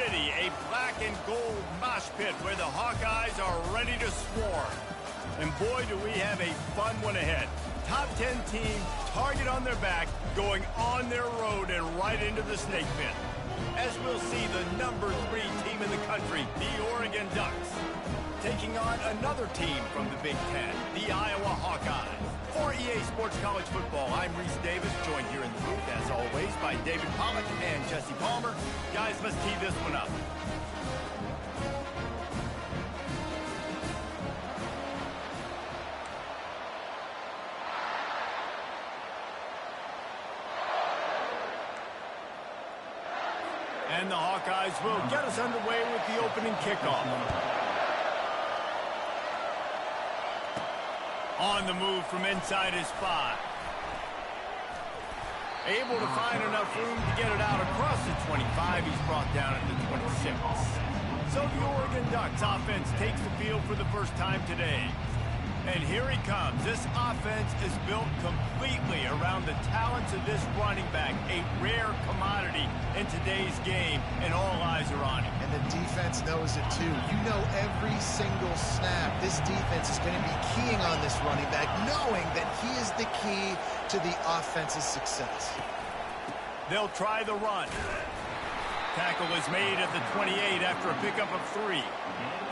City, a black and gold mosh pit where the Hawkeyes are ready to swarm. And boy, do we have a fun one ahead. Top 10 team, target on their back, going on their road and right into the snake pit. As we'll see the number 3 team in the country, the Oregon Ducks, taking on another team from the Big Ten, the Iowa Hawkeyes. For EA Sports College Football, I'm Reese Davis, joined here in the booth, as always, by David Pollack and Jesse Palmer. Guys, let's tee this one up. And the Hawkeyes will get us underway with the opening kickoff. On the move from inside his 5. Able to find enough room to get it out across the 25. He's brought down at the 26. So the Oregon Ducks offense takes the field for the first time today. And here he comes. This offense is built completely around the talents of this running back, a rare commodity in today's game, and all eyes are on him. And the defense knows it too. You know every single snap, this defense is going to be keying on this running back, knowing that he is the key to the offense's success. They'll try the run. Tackle is made at the 28 after a pickup of 3.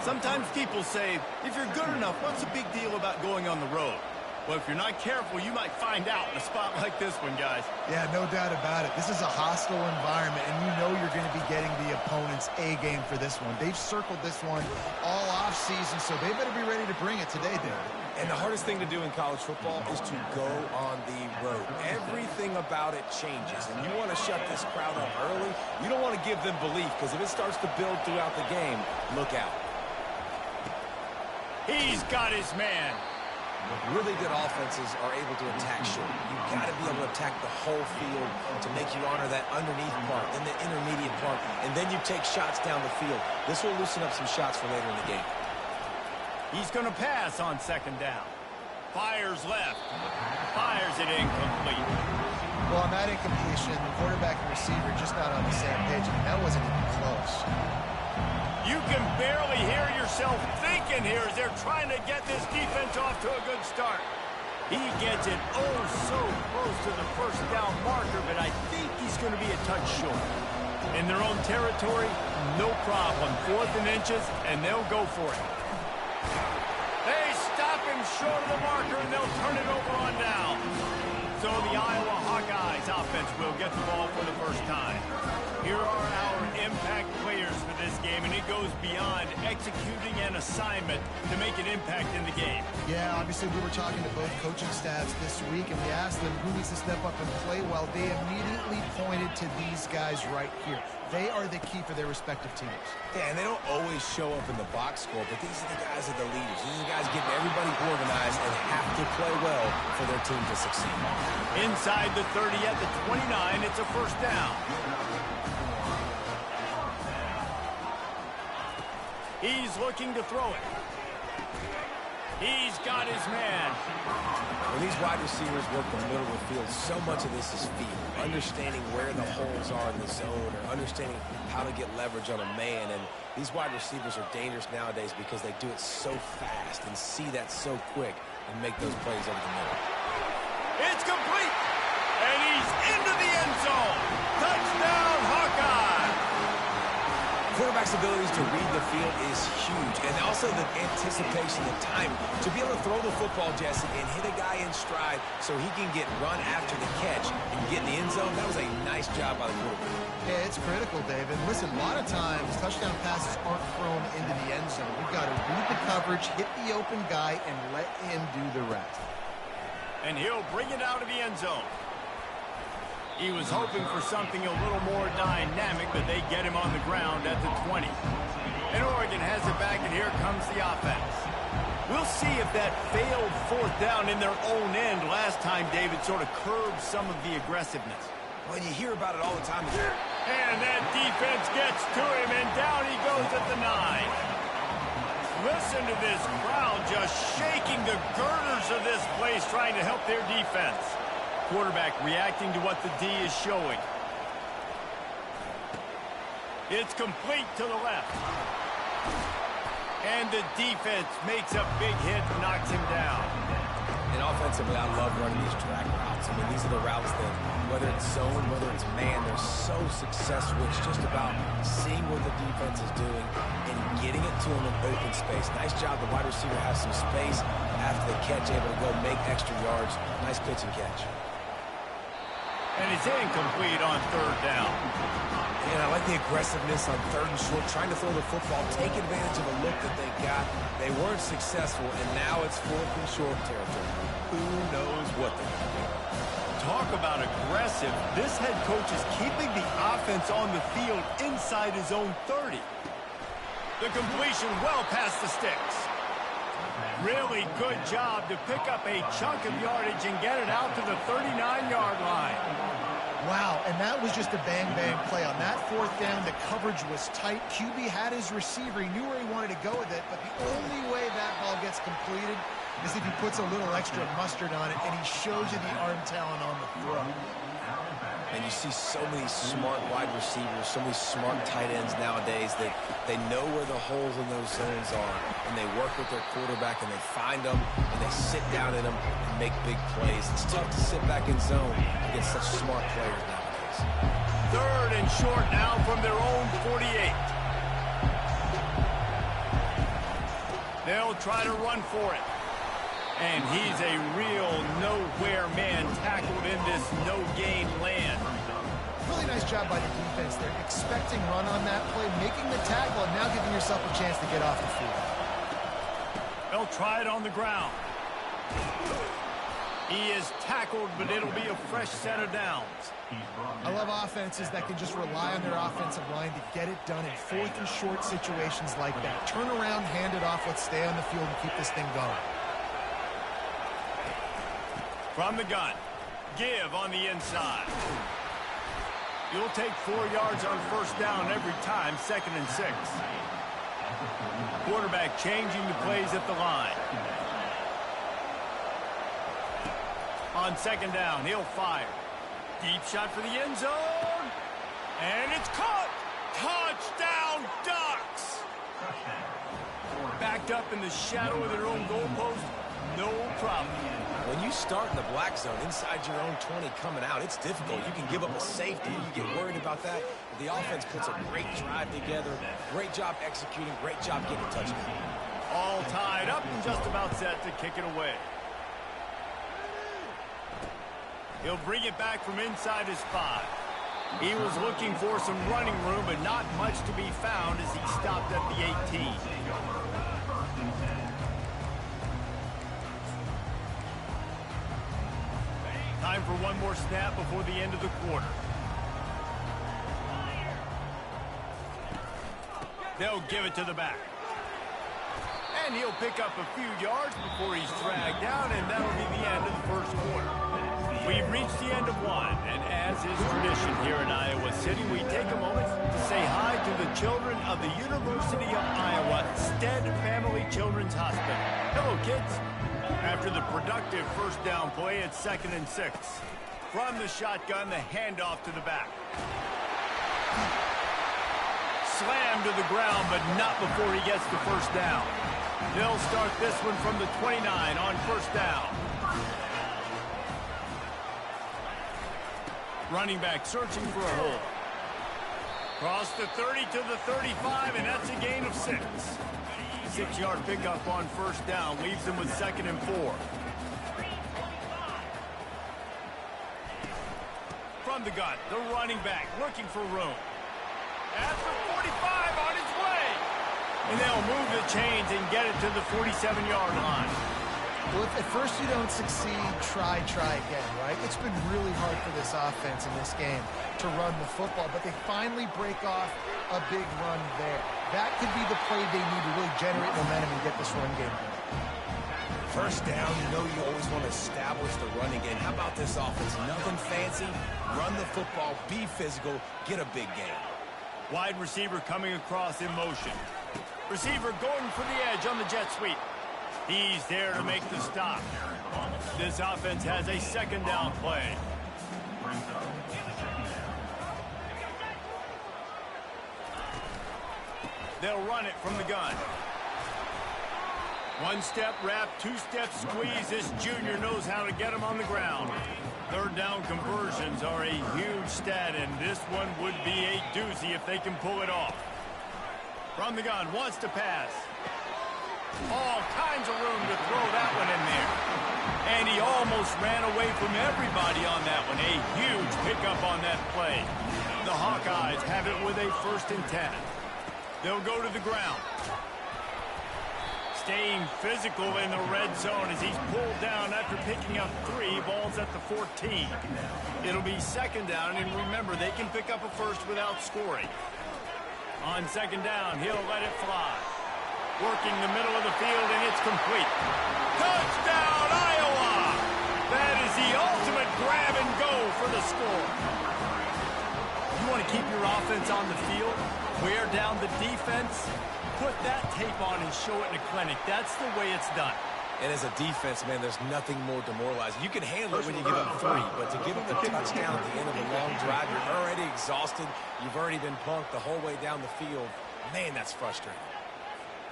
Sometimes people say, if you're good enough, what's the big deal about going on the road? Well, if you're not careful, you might find out in a spot like this one, guys. Yeah, no doubt about it. This is a hostile environment, and you know you're going to be getting the opponent's A game for this one. They've circled this one all offseason, so they better be ready to bring it today, David. And the hardest thing to do in college football is to go on the road. Everything about it changes, and you want to shut this crowd up early. You don't want to give them belief, because if it starts to build throughout the game, look out. He's got his man. Really good offenses are able to attack short. You've got to be able to attack the whole field to make you honor that underneath part, then the intermediate part, and then you take shots down the field. This will loosen up some shots for later in the game. He's going to pass on second down. Fires left. Fires it incomplete. Well, on that incompletion, the quarterback and receiver just not on the same page. I mean, that wasn't even close. You can barely hear yourself thinking here as they're trying to get this defense off to a good start. He gets it oh so close to the first down marker, but I think he's going to be a touch short. In their own territory, no problem. 4th and inches, and they'll go for it. They stop him short of the marker, and they'll turn it over on down. So the Iowa Hawkeyes offense will get the ball for the first time. Here are our impact players for this game, and it goes beyond executing an assignment to make an impact in the game. Yeah, obviously we were talking to both coaching staffs this week, and we asked them who needs to step up and play well. They immediately pointed to these guys right here. They are the key for their respective teams. Yeah, and they don't always show up in the box score, but these are the guys that are the leaders. These are the guys getting everybody organized and have to play well for their team to succeed. Inside the 30 at the 29, it's a first down. He's looking to throw it. He's got his man. When these wide receivers work the middle of the field, so much of this is feel. Understanding where the holes are in the zone, or understanding how to get leverage on a man. And these wide receivers are dangerous nowadays because they do it so fast and see that so quick and make those plays over the middle. It's complete. And he's into the end zone. Touchdown, Hawkeye. Quarterback's abilities to read the field is huge, and also the anticipation, the time to be able to throw the football, Jesse, and hit a guy in stride so he can get run after the catch and get in the end zone. That was a nice job by the quarterback. Yeah, it's critical, David. Listen, a lot of times touchdown passes aren't thrown into the end zone. We've got to read the coverage, hit the open guy, and let him do the rest. And he'll bring it out of the end zone. He was hoping for something a little more dynamic, but they get him on the ground at the 20. And Oregon has it back, and here comes the offense. We'll see if that failed 4th down in their own end last time, David, sort of curbed some of the aggressiveness. Well, you hear about it all the time. And that defense gets to him, and down he goes at the 9. Listen to this crowd just shaking the girders of this place, trying to help their defense. Quarterback reacting to what the D is showing. It's complete to the left. And the defense makes a big hit and knocks him down. And offensively, I love running these drag routes. I mean, these are the routes that, whether it's zone, whether it's man, they're so successful. It's just about seeing what the defense is doing and getting it to them in open space. Nice job. The wide receiver has some space after the catch, able to go make extra yards. Nice pitch and catch. And it's incomplete on third down. And I like the aggressiveness on third and short, trying to throw the football, take advantage of a look that they got. They weren't successful, and now it's fourth and short territory. Who knows what they're going to do? Talk about aggressive. This head coach is keeping the offense on the field inside his own 30. The completion well past the sticks. Really good job to pick up a chunk of yardage and get it out to the 39-yard line. Wow, and that was just a bang-bang play. On that fourth down, the coverage was tight. QB had his receiver. He knew where he wanted to go with it, but the only way that ball gets completed is if he puts a little extra mustard on it, and he shows you the arm talent on the throw. And you see so many smart wide receivers, so many smart tight ends nowadays that they know where the holes in those zones are, and they work with their quarterback, and they find them, and they sit down in them and make big plays. It's tough to sit back in zone against such smart players nowadays. Third and short now from their own 48. They'll try to run for it. And he's a real nowhere man tackled in this no-gain land. Really nice job by the defense there. Expecting run on that play, making the tackle, and now giving yourself a chance to get off the field. They'll try it on the ground. He is tackled, but it'll be a fresh set of downs. I love offenses that can just rely on their offensive line to get it done in fourth and short situations like that. Turn around, hand it off, let's stay on the field and keep this thing going. From the gun, give on the inside. You'll take 4 yards on first down every time, 2nd and 6. Quarterback changing the plays at the line. On 2nd down, he'll fire. Deep shot for the end zone. And it's caught. Touchdown, Ducks. Backed up in the shadow of their own goalpost, no problem. When you start in the black zone inside your own 20 coming out, it's difficult. You can give up a safety. You get worried about that. But the offense puts a great drive together. Great job executing. Great job getting a touchdown. All tied up and just about set to kick it away. He'll bring it back from inside his 5. He was looking for some running room, but not much to be found as he stopped at the 18. Time for one more snap before the end of the quarter. They'll give it to the back. And he'll pick up a few yards before he's dragged down, and that'll be the end of the first quarter. We've reached the end of one, and as is tradition here in Iowa City, we take a moment to say hi to the children of the University of Iowa Stead Family Children's Hospital. Hello, kids. After the productive first down play, it's 2nd and 6. From the shotgun, the handoff to the back. Slammed to the ground, but not before he gets the first down. They'll start this one from the 29 on first down. Running back searching for a hole. Cross the 30 to the 35, and that's a gain of 6. 6-yard pickup on first down leaves them with 2nd and 4. From the gun, the running back looking for room. At the 45 on his way. And they'll move the chains and get it to the 47-yard line. Well, if at first you don't succeed, try again, right? It's been really hard for this offense in this game to run the football, but they finally break off a big run there. That could be the play they need to really generate momentum and get this run game going. First down, you know you always want to establish the running game. How about this offense? Nothing fancy. Run the football, be physical, get a big game. Wide receiver coming across in motion. Receiver going for the edge on the jet sweep. He's there to make the stop. This offense has a 2nd down play. They'll run it from the gun. One-step wrap, two-step squeeze. This junior knows how to get him on the ground. Third down conversions are a huge stat, and this one would be a doozy if they can pull it off. From the gun, wants to pass. All kinds of room to throw that one in there. And he almost ran away from everybody on that one. A huge pickup on that play. The Hawkeyes have it with a 1st and 10. They'll go to the ground. Staying physical in the red zone as he's pulled down after picking up 3 balls at the 14. It'll be 2nd down, and remember, they can pick up a first without scoring. On 2nd down, he'll let it fly. Working the middle of the field, and it's complete. Touchdown, Iowa! That is the ultimate grab and go for the score. You want to keep your offense on the field, wear down the defense, put that tape on and show it in a clinic. That's the way it's done. And as a defense, man, there's nothing more demoralizing. You can handle it when you give up 3, but to give up the touchdown at the end of a long drive, you're already exhausted. You've already been punked the whole way down the field. Man, that's frustrating.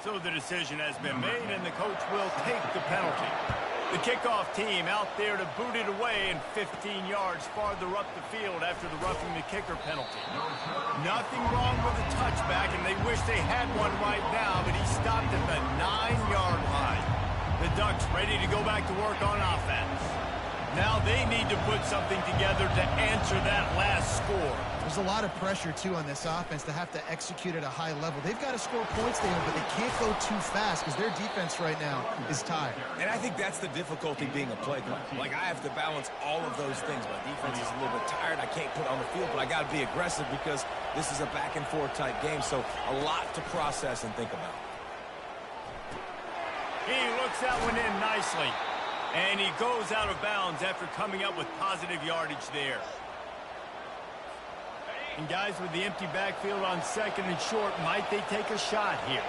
So the decision has been made, and the coach will take the penalty. The kickoff team out there to boot it away and 15 yards farther up the field after the roughing the kicker penalty. Nothing wrong with the touchback, and they wish they had one right now, but he stopped at the 9-yard line. The Ducks ready to go back to work on offense. Now they need to put something together to answer that last score. There's a lot of pressure, too, on this offense to have to execute at a high level. They've got to score points there, but they can't go too fast because their defense right now is tired. And I think that's the difficulty being a play caller. Like, I have to balance all of those things. My defense is a little bit tired. I can't put it on the field, but I got to be aggressive because this is a back-and-forth type game, so a lot to process and think about. He looks that one in nicely. And he goes out of bounds after coming up with positive yardage there. And guys, with the empty backfield on 2nd and short, might they take a shot here?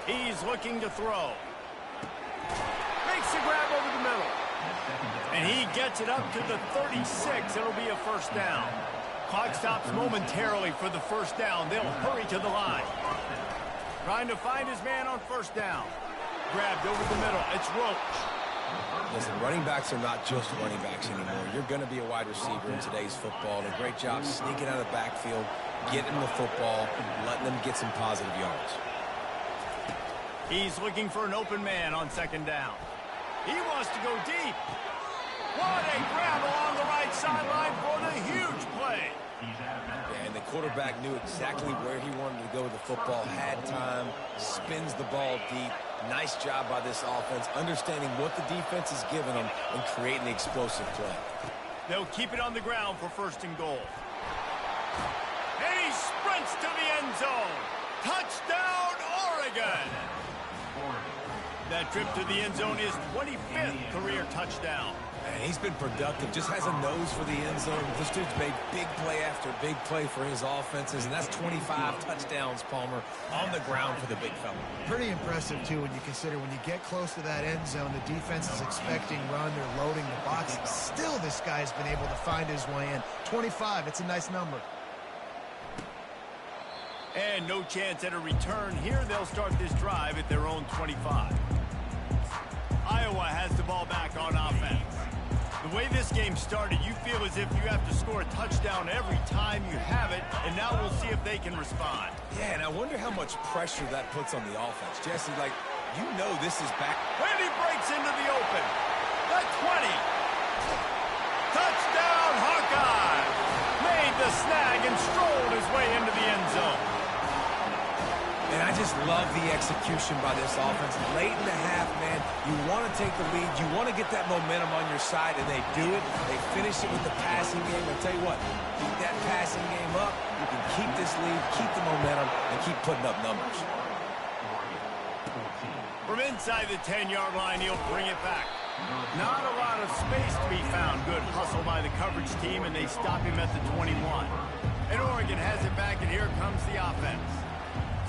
He's looking to throw. Makes the grab over the middle. And he gets it up to the 36. It'll be a 1st down. Clock stops momentarily for the 1st down. They'll hurry to the line. Trying to find his man on 1st down. Grabbed over the middle. It's Roach. Listen, running backs are not just running backs anymore. You're going to be a wide receiver in today's football. And a great job sneaking out of the backfield, getting the football, letting them get some positive yards. He's looking for an open man on 2nd down. He wants to go deep. What a grab along the right sideline for the huge play. Yeah, and the quarterback knew exactly where he wanted to go with the football, had time, spins the ball deep. Nice job by this offense, understanding what the defense is giving them and creating the explosive play. They'll keep it on the ground for 1st and goal. And he sprints to the end zone. Touchdown, Oregon! That trip to the end zone is 25th career touchdown. And he's been productive, just has a nose for the end zone. This dude's made big play after big play for his offenses, and that's 25 touchdowns, Palmer, on the ground for the big fella. Pretty impressive, too, when you consider when you get close to that end zone, the defense is expecting run, they're loading the box. Still, this guy's been able to find his way in. 25, it's a nice number. And no chance at a return here. They'll start this drive at their own 25. Iowa has the ball back on offense. The way this game started, you feel as if you have to score a touchdown every time you have it, and now we'll see if they can respond. Yeah, and I wonder how much pressure that puts on the offense. Jesse, like, you know this is back. And he breaks into the open. The 20. Touchdown, Hawkeye. Made the snag and strolled his way into the end zone. And I just love the execution by this offense. Late in the half, man, you want to take the lead. You want to get that momentum on your side, and they do it. They finish it with the passing game. And tell you what, keep that passing game up. You can keep this lead, keep the momentum, and keep putting up numbers. From inside the 10-yard line, he'll bring it back. Not a lot of space to be found. Good hustle by the coverage team, and they stop him at the 21. And Oregon has it back, and here comes the offense.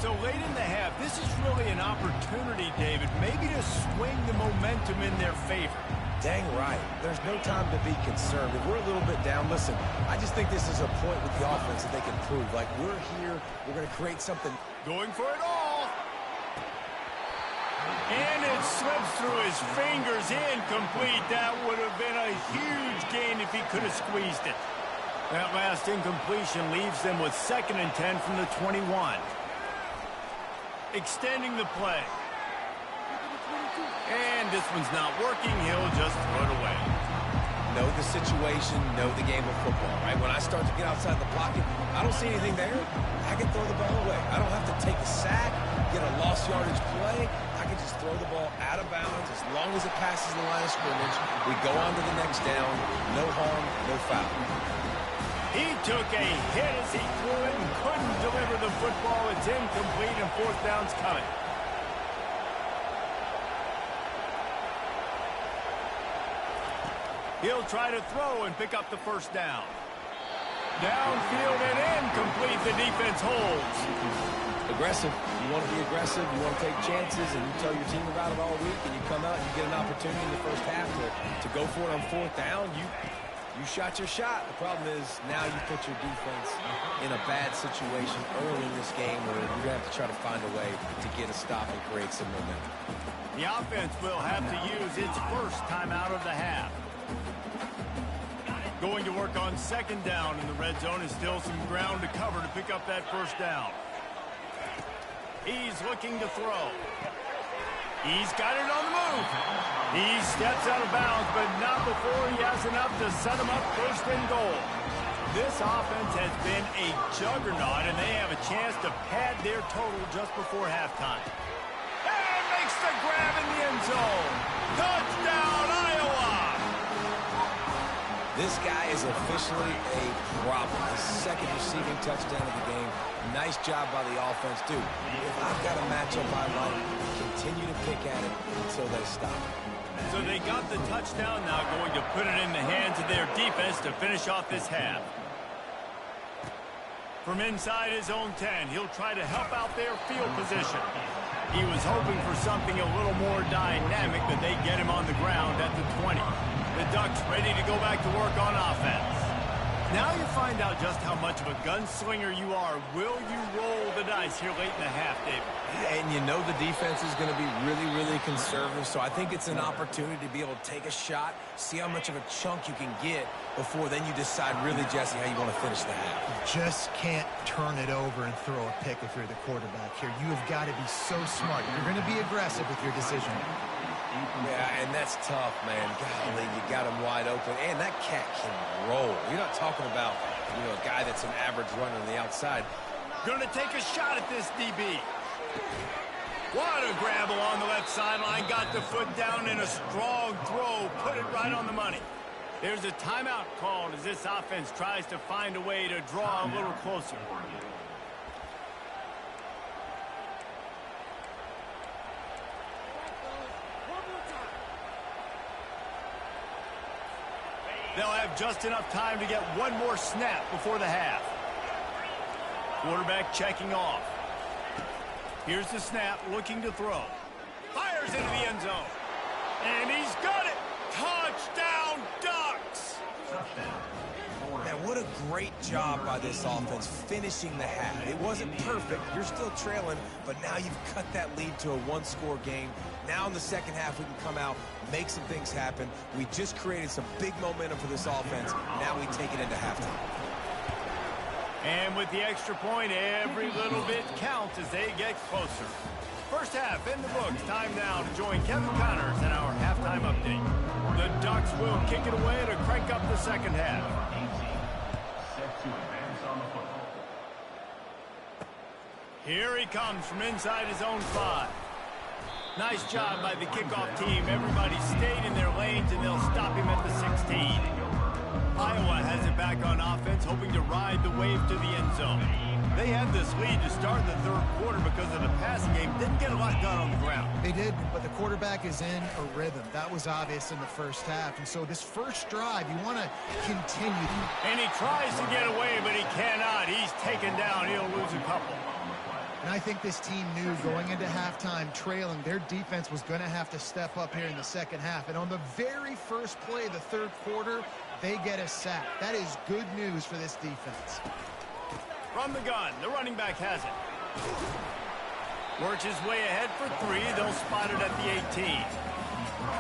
So late in the half, this is really an opportunity, David, maybe to swing the momentum in their favor. Dang right. There's no time to be concerned. If we're a little bit down, listen, I just think this is a point with the offense that they can prove. Like, we're here, we're going to create something. Going for it all. And it slips through his fingers, incomplete. That would have been a huge gain if he could have squeezed it. That last incompletion leaves them with 2nd and 10 from the 21. Extending the play. And this one's not working. He'll just throw it away. Know the situation, know the game of football, right? When I start to get outside the pocket, I don't see anything there. I can throw the ball away. I don't have to take a sack, get a lost yardage play. I can just throw the ball out of bounds as long as it passes the line of scrimmage. We go on to the next down. No harm, no foul. He took a hit as he threw it and couldn't deliver the football. It's incomplete and 4th down's coming. He'll try to throw and pick up the 1st down. Downfield and incomplete. The defense holds. Aggressive. You want to be aggressive. You want to take chances, and you tell your team about it all week, and you come out and you get an opportunity in the first half to go for it on 4th down. You shot your shot. The problem is now you put your defense in a bad situation early in this game where you're going to have to try to find a way to get a stop and create some momentum. The offense will have to use its first timeout of the half. Going to work on 2nd down in the red zone, and still some ground to cover to pick up that 1st down. He's looking to throw. He's got it on the move. He steps out of bounds, but not before he has enough to set him up 1st and goal. This offense has been a juggernaut, and they have a chance to pad their total just before halftime. And makes the grab in the end zone. Touchdown, Iowa! This guy is officially a problem. His 2nd receiving touchdown of the game. Nice job by the offense. Dude, if I've got a matchup I like, continue to pick at it until they stop. So they got the touchdown, now going to put it in the hands of their defense to finish off this half. From inside his own 10, he'll try to help out their field position. He was hoping for something a little more dynamic, but they get him on the ground at the 20. The Ducks ready to go back to work on offense. Now you find out just how much of a gunslinger you are. Will you roll the dice here late in the half, David? And you know the defense is going to be really, really conservative, so I think it's an opportunity to be able to take a shot, see how much of a chunk you can get before then you decide really, Jesse, how you want to finish the half. You just can't turn it over and throw a pick if you're the quarterback here. You have got to be so smart. You're going to be aggressive with your decision. Yeah, and that's tough, man. Golly, you got him wide open. And that cat can roll. You're not talking about, a guy that's an average runner on the outside. Going to take a shot at this DB. What a grab along the left sideline. Got the foot down in a strong throw. Put it right on the money. There's a timeout called as this offense tries to find a way to draw a little closer. They'll have just enough time to get one more snap before the half. Quarterback checking off. Here's the snap, looking to throw. Fires into the end zone. And he's got it. Touchdown, Ducks! Man, what a great job by this offense finishing the half. It wasn't perfect. You're still trailing, but now you've cut that lead to a one-score game. Now in the second half, we can come out, make some things happen. We just created some big momentum for this offense. Now we take it into halftime. And with the extra point, every little bit counts as they get closer. First half in the books. Time now to join Kevin Connors in our halftime update. The Ducks will kick it away to crank up the second half. Here he comes from inside his own 5. Nice job by the kickoff team. Everybody stayed in their lanes, and they'll stop him at the 16. Iowa has it back on offense, hoping to ride the wave to the end zone. They had this lead to start the third quarter because of the passing game. Didn't get a lot done on the ground. They did, but the quarterback is in a rhythm. That was obvious in the first half. And so this first drive, you want to continue. And he tries to get away, but he cannot. He's taken down. He'll lose a couple. And I think this team knew going into halftime trailing, their defense was going to have to step up here in the second half. And on the very first play of the third quarter, they get a sack. That is good news for this defense. From the gun, the running back has it. Works his way ahead for 3. They'll spot it at the 18.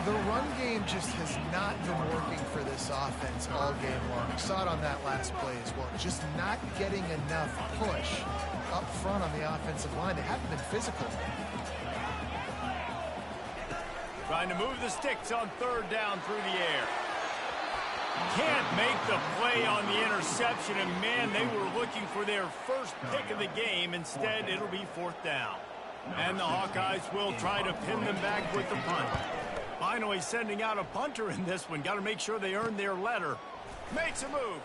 The run game just has not been working for this offense all game long. We saw it on that last play as well. Just not getting enough push up front on the offensive line. They haven't been physical. Trying to move the sticks on third down through the air. Can't make the play on the interception, and man, they were looking for their first pick of the game. Instead, it'll be fourth down. And the Hawkeyes will try to pin them back with the punt. Finally sending out a punter in this one. Got to make sure they earn their letter. Makes a move.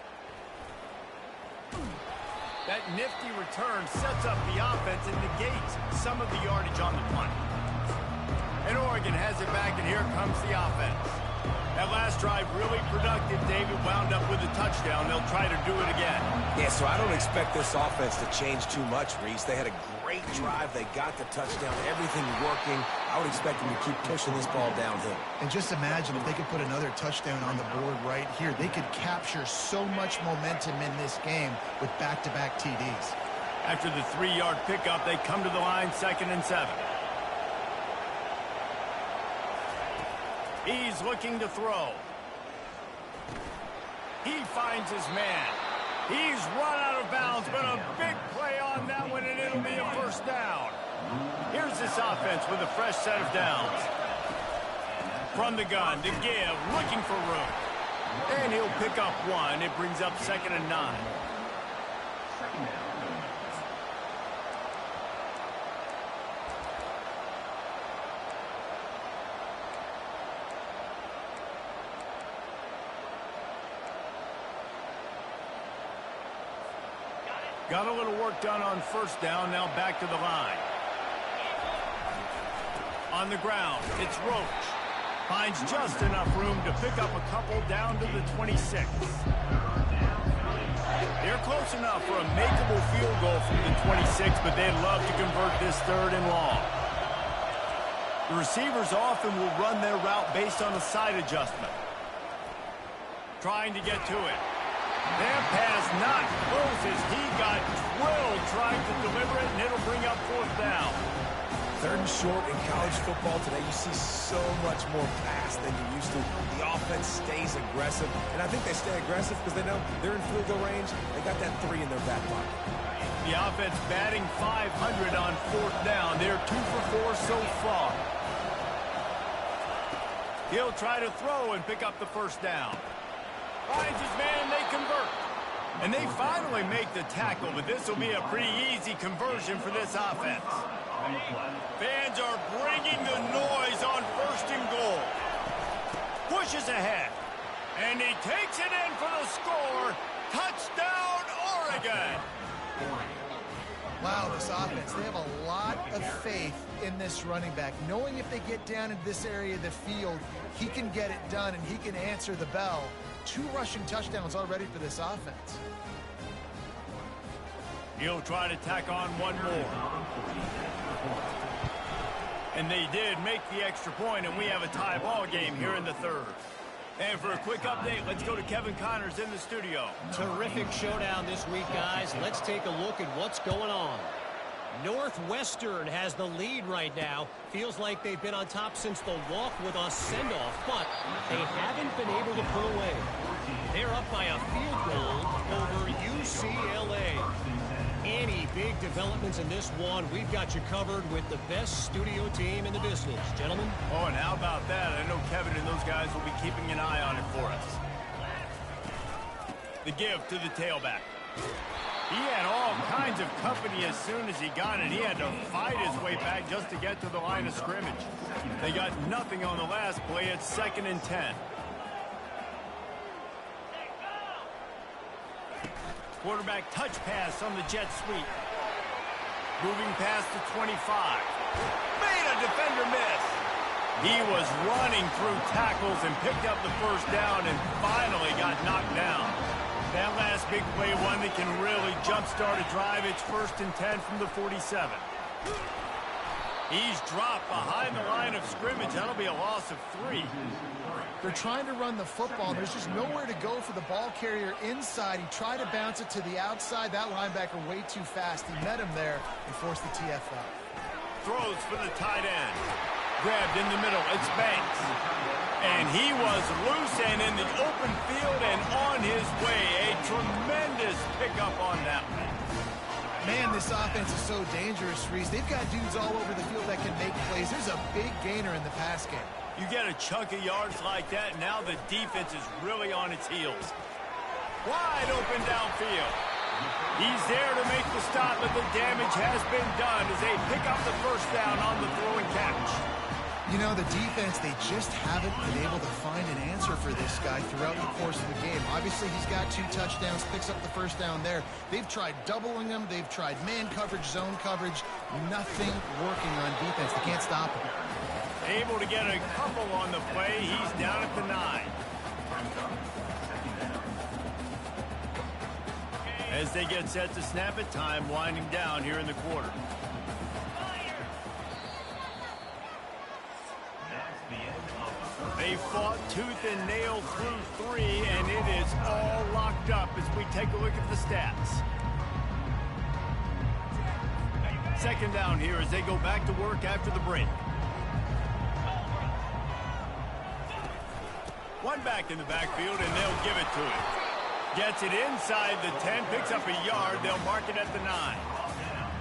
That nifty return sets up the offense and negates some of the yardage on the punt. And Oregon has it back, and here comes the offense. That last drive really productive. David wound up with a touchdown. They'll try to do it again. Yeah, so I don't expect this offense to change too much, Reese. They had a great drive. They got the touchdown. Everything working. I would expect them to keep pushing this ball downhill. And just imagine if they could put another touchdown on the board right here. They could capture so much momentum in this game with back-to-back TDs. After the 3-yard pickup, they come to the line, 2nd and 7. He's looking to throw. He finds his man. He's run out of bounds, but a big play on that one, and it'll be a first down. Here's this offense with a fresh set of downs. From the gun to give, looking for room. And he'll pick up 1. It brings up 2nd and 9. Got a little work done on first down, now back to the line. On the ground, it's Roach. Finds just enough room to pick up a couple down to the 26. They're close enough for a makeable field goal from the 26, but they'd love to convert this 3rd and long. The receivers often will run their route based on a side adjustment. Trying to get to it. That pass not closes. He got drilled trying to deliver it, and it'll bring up 4th down. 3rd and short in college football today. You see so much more pass than you used to. The offense stays aggressive, and I think they stay aggressive because they know they're in field goal range. They got that 3 in their back pocket. The offense batting .500 on 4th down. They're 2 for 4 so far. He'll try to throw and pick up the first down. Finds his man, they convert. And they finally make the tackle, but this will be a pretty easy conversion for this offense. Fans are bringing the noise on 1st and goal. Pushes ahead. And he takes it in for the score. Touchdown, Oregon. Wow, this offense, they have a lot of faith in this running back, knowing if they get down into this area of the field, he can get it done and he can answer the bell. 2 rushing touchdowns already for this offense. He'll try to tack on 1 more. And they did make the extra point, and we have a tie ball game here in the 3rd. And for a quick update, let's go to Kevin Connors in the studio. Terrific showdown this week, guys. Let's take a look at what's going on. Northwestern has the lead right now. Feels like they've been on top since the walk with a send-off, but they haven't been able to pull away. They're up by a field goal over UCLA. Any big developments in this one, we've got you covered with the best studio team in the business. Gentlemen? Oh, and how about that? I know Kevin and those guys will be keeping an eye on it for us. The give to the tailback. He had all kinds of company as soon as he got it. He had to fight his way back just to get to the line of scrimmage. They got nothing on the last play. It's 2nd and 10. Quarterback touch pass on the jet sweep. Moving past the 25. Made a defender miss. He was running through tackles and picked up the first down and finally got knocked down. That last big play, one that can really just start a drive. It's 1st and 10 from the 47. He's dropped behind the line of scrimmage. That'll be a loss of 3. They're trying to run the football. There's just nowhere to go for the ball carrier inside. He tried to bounce it to the outside. That linebacker way too fast. He met him there and forced the TFL. Throws for the tight end. Grabbed in the middle. It's Banks. And he was loose and in the open field and on his way. A tremendous pickup on that one. Man, this offense is so dangerous, Reese. They've got dudes all over the field that can make plays. There's a big gainer in the pass game. You get a chunk of yards like that, now the defense is really on its heels. Wide open downfield. He's there to make the stop, but the damage has been done as they pick up the first down on the throw and catch. You know, the defense, they just haven't been able to find an answer for this guy throughout the course of the game. Obviously, he's got 2 touchdowns, picks up the first down there. They've tried doubling him. They've tried man coverage, zone coverage. Nothing working on defense. They can't stop him. Able to get a couple on the play. He's down at the 9. As they get set to snap it, time winding down here in the quarter. They fought tooth and nail through 3, and it is all locked up as we take a look at the stats. 2nd down here as they go back to work after the break. One back in the backfield, and they'll give it to him. Gets it inside the 10, picks up a yard. They'll mark it at the 9.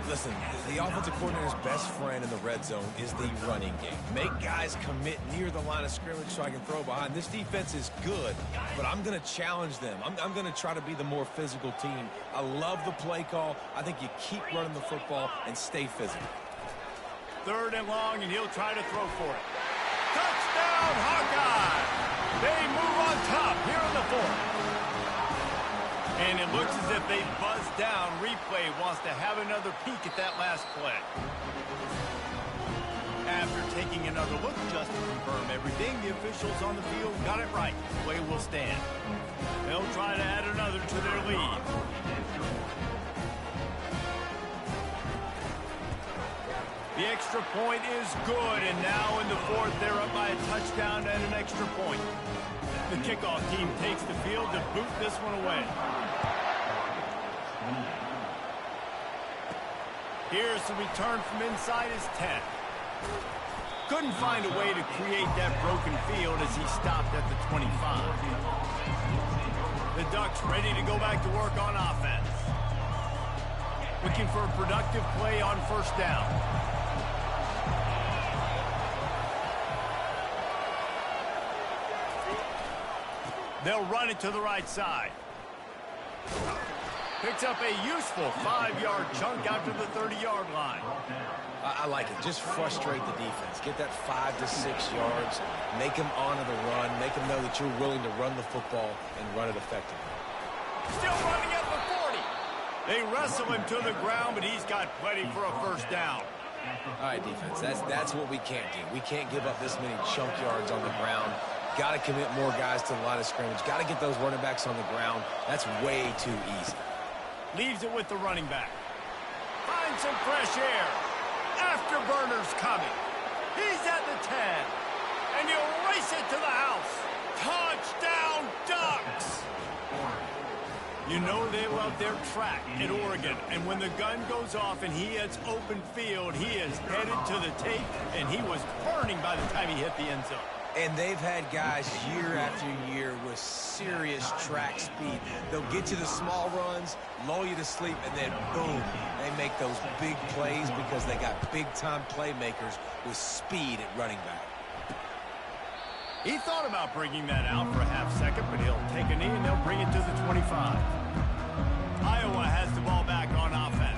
Listen, the offensive coordinator's best friend in the red zone is the running game. Make guys commit near the line of scrimmage so I can throw behind. This defense is good, but I'm going to challenge them. I'm going to try to be the more physical team. I love the play call. I think you keep running the football and stay physical. 3rd and long, and he'll try to throw for it. Touchdown, Hawkeye! They move on top here in the 4th. And it looks as if they buzzed down. Replay wants to have another peek at that last play. After taking another look just to confirm everything, the officials on the field got it right. The play will stand. They'll try to add another to their lead. The extra point is good, and now in the 4th, they're up by a touchdown and an extra point. The kickoff team takes the field to boot this one away. Here's the return from inside his 10. Couldn't find a way to create that broken field as he stopped at the 25. The Ducks ready to go back to work on offense. Looking for a productive play on 1st down. They'll run it to the right side. Picks up a useful 5-yard chunk out to the 30-yard line. I like it. Just frustrate the defense. Get that 5 to 6 yards. Make them honor the run. Make them know that you're willing to run the football and run it effectively. Still running at the 40. They wrestle him to the ground, but he's got plenty for a 1st down. All right, defense. That's what we can't do. We can't give up this many chunk yards on the ground. Got to commit more guys to the line of scrimmage. Got to get those running backs on the ground. That's way too easy. Leaves it with the running back. Finds some fresh air. Afterburner's coming. He's at the 10. And he'll race it to the house. Touchdown, Ducks! You know they love their track in Oregon. And when the gun goes off and he hits open field, he is headed to the tape, and he was burning by the time he hit the end zone. And they've had guys year after year with serious track speed. They'll get you the small runs, lull you to sleep, and then boom, they make those big plays because they got big-time playmakers with speed at running back. He thought about bringing that out for a half second, but he'll take a knee and they'll bring it to the 25. Iowa has the ball back on offense.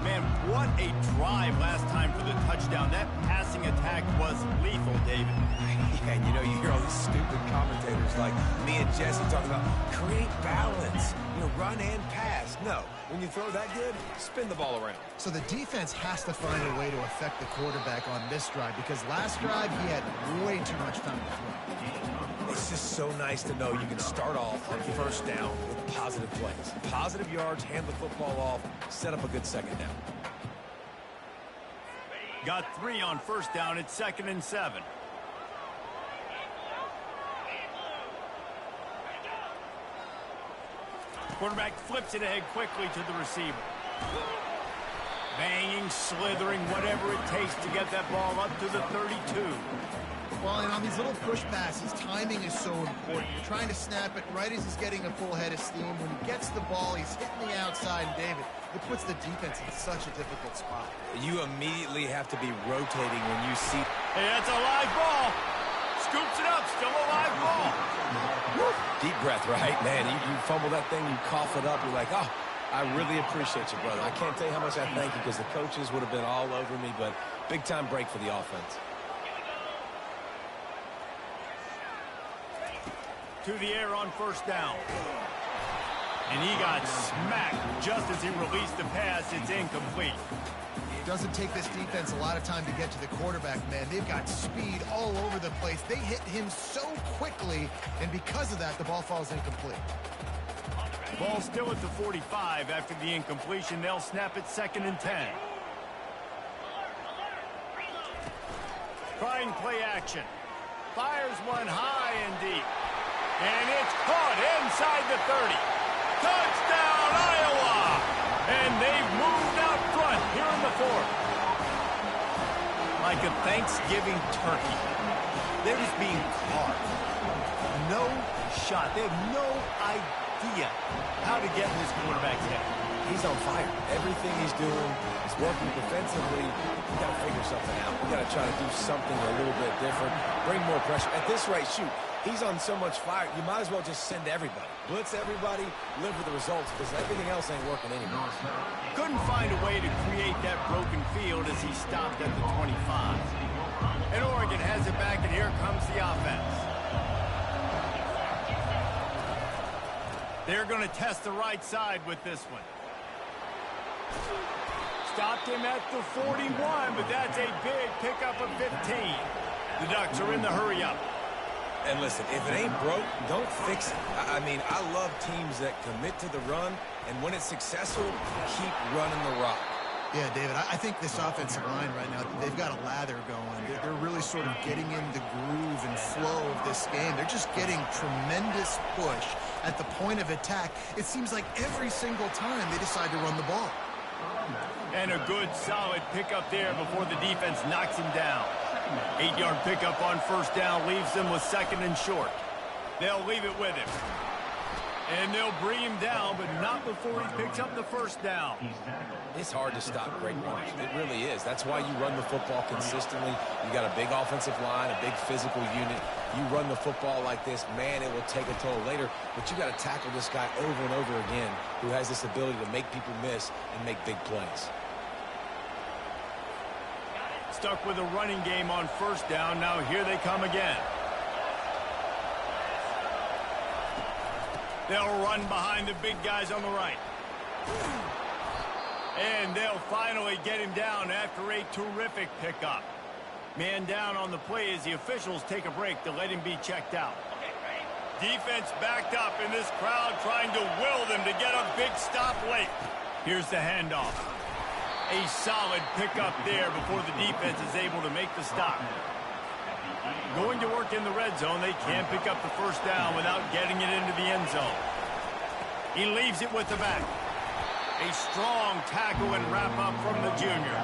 Man, what a drive last time for the touchdown. That passing passing attack was lethal, David. Yeah, and you know, you hear all these stupid commentators like me and Jesse talking about create balance, you know, run and pass. No, when you throw that good, spin the ball around. So the defense has to find a way to affect the quarterback on this drive because last drive he had way too much time to throw. It's just so nice to know you can start off on first down with positive plays. Positive yards, hand the football off, set up a good second down. Got 3 on first down. It's 2nd and 7. Quarterback flips it ahead quickly to the receiver. Banging, slithering, whatever it takes to get that ball up to the 32. Well, and on these little push passes, timing is so important. You're trying to snap it right as he's getting a full head of steam. When he gets the ball, he's hitting the outside, and David, it puts the defense in such a difficult spot. You immediately have to be rotating when you see... Hey, that's a live ball. Scoops it up, still a live ball. Deep breath, right? Man, you fumble that thing, you cough it up, you're like, oh, I really appreciate you, brother. I can't tell you how much I thank you because the coaches would have been all over me, but big-time break for the offense. To the air on first down. And he got smacked just as he released the pass. It's incomplete. It doesn't take this defense a lot of time to get to the quarterback, man. They've got speed all over the place. They hit him so quickly, and because of that, the ball falls incomplete. Ball still at the 45 after the incompletion. They'll snap it 2nd and 10. Trying play action. Fires one high and deep. And it's caught inside the 30. Touchdown, Iowa! And they've moved out front here in the 4th. Like a Thanksgiving turkey. They're just being carved. No shot. They have no idea how to get in this quarterback's head. He's on fire. Everything he's doing is working defensively. We got to figure something out. We got to try to do something a little bit different. Bring more pressure. At this rate, shoot. He's on so much fire, you might as well just send everybody. Blitz everybody, live with the results, because everything else ain't working anymore. Couldn't find a way to create that broken field as he stopped at the 25. And Oregon has it back, and here comes the offense. They're going to test the right side with this one. Stopped him at the 41, but that's a big pickup of 15. The Ducks are in the hurry-up. And listen, if it ain't broke, don't fix it. I mean, I love teams that commit to the run, and when it's successful, keep running the rock. Yeah, David, I think this offensive line right now, they've got a lather going. They're really sort of getting in the groove and flow of this game. They're just getting tremendous push at the point of attack. It seems like every single time they decide to run the ball. And a good, solid pickup there before the defense knocks him down. 8-yard pickup on first down leaves them with 2nd and short. They'll leave it with him. And they'll bring him down, but not before he picks up the first down. It's hard to stop great runners. It really is. That's why you run the football consistently. You got a big offensive line, a big physical unit. You run the football like this, man, it will take a toll later. But you got to tackle this guy over and over again who has this ability to make people miss and make big plays. Stuck with a running game on first down. Now here they come again. They'll run behind the big guys on the right. And they'll finally get him down after a terrific pickup. Man down on the play as the officials take a break to let him be checked out. Defense backed up in this crowd trying to will them to get a big stop late. Here's the handoff. A solid pickup there before the defense is able to make the stop. Going to work in the red zone, they can't pick up the first down without getting it into the end zone. He leaves it with the back. A strong tackle and wrap up from the junior.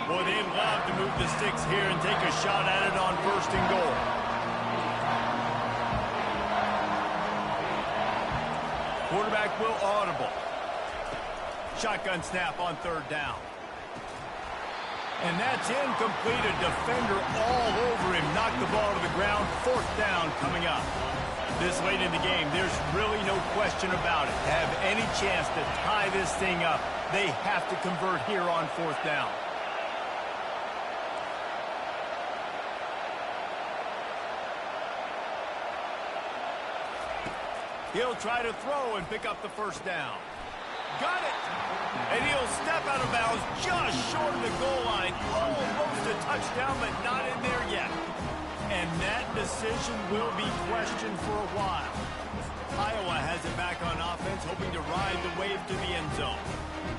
Boy, they'd love to move the sticks here and take a shot at it on 1st and goal. Quarterback will audible. Shotgun snap on 3rd down. And that's incomplete. A defender all over him. Knocked the ball to the ground. 4th down coming up. This late in the game, there's really no question about it. To have any chance to tie this thing up, They have to convert here on 4th down. He'll try to throw and pick up the 1st down. Got it! And he'll step out of bounds just short of the goal line. Almost a touchdown, but not in there yet. And that decision will be questioned for a while. Iowa has it back on offense, hoping to ride the wave to the end zone.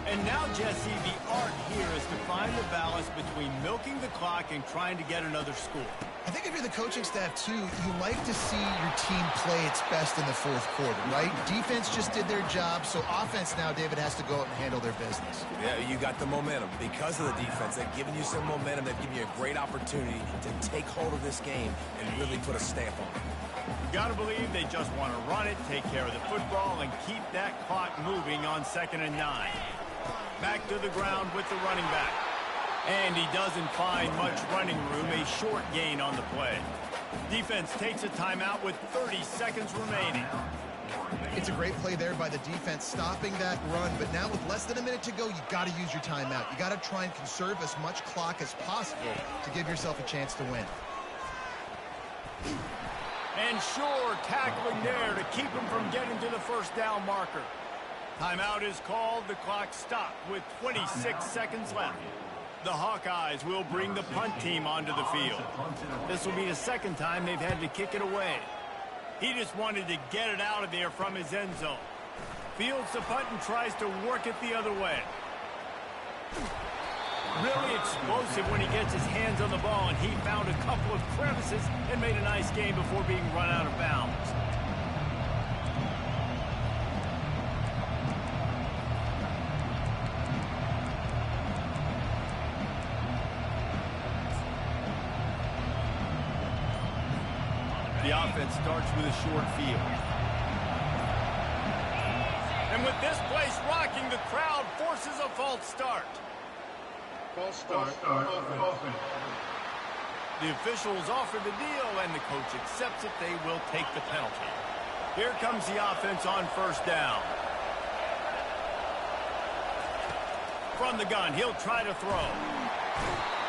And now, Jesse, the art here is to find the balance between milking the clock and trying to get another score. I think if you're the coaching staff, too, you like to see your team play its best in the 4th quarter, right? Defense just did their job, so offense now, David, has to go out and handle their business. Yeah, you got the momentum. Because of the defense, they've given you some momentum. They've given you a great opportunity to take hold of this game and really put a stamp on it. You got to believe they just want to run it, take care of the football, and keep that clock moving on 2nd and 9. Back to the ground with the running back. And he doesn't find much running room, a short gain on the play. Defense takes a timeout with 30 seconds remaining. It's a great play there by the defense, stopping that run. But now with less than a minute to go, you got to use your timeout. You got to try and conserve as much clock as possible to give yourself a chance to win. And sure, tackling there to keep him from getting to the 1st down marker. Timeout is called. The clock stopped with 26 seconds left. The Hawkeyes will bring the punt team onto the field. This will be the 2nd time they've had to kick it away. He just wanted to get it out of there from his end zone. Fields the punt and tries to work it the other way. Really explosive when he gets his hands on the ball, and he found a couple of crevices and made a nice game before being run out of bounds. The offense starts with a short field. And with this place rocking, the crowd forces a false start. False start. The officials offer the deal, and the coach accepts it. They will take the penalty. Here comes the offense on 1st down. From the gun, he'll try to throw.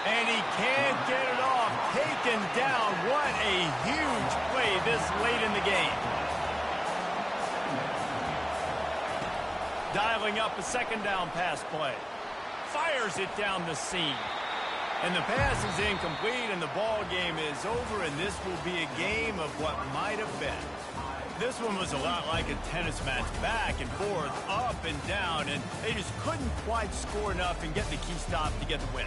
And he can't get it off. Taken down. What a huge play this late in the game. Dialing up a 2nd down pass play. Fires it down the seam. And the pass is incomplete, and the ball game is over, and this will be a game of what might have been. This one was a lot like a tennis match, back and forth, up and down, and they just couldn't quite score enough and get the key stop to get the win.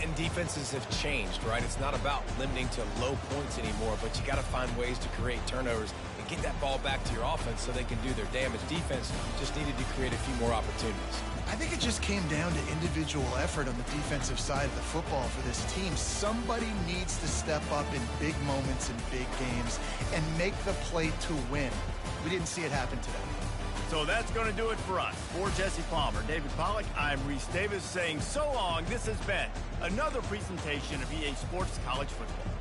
And defenses have changed, right? It's not about limiting to low points anymore, but you got to find ways to create turnovers and get that ball back to your offense so they can do their damage. Defense just needed to create a few more opportunities. I think it just came down to individual effort on the defensive side of the football for this team. Somebody needs to step up in big moments in big games and make the play to win. We didn't see it happen today. So that's going to do it for us. For Jesse Palmer, David Pollack, I'm Reese Davis saying so long. This has been another presentation of EA Sports College Football.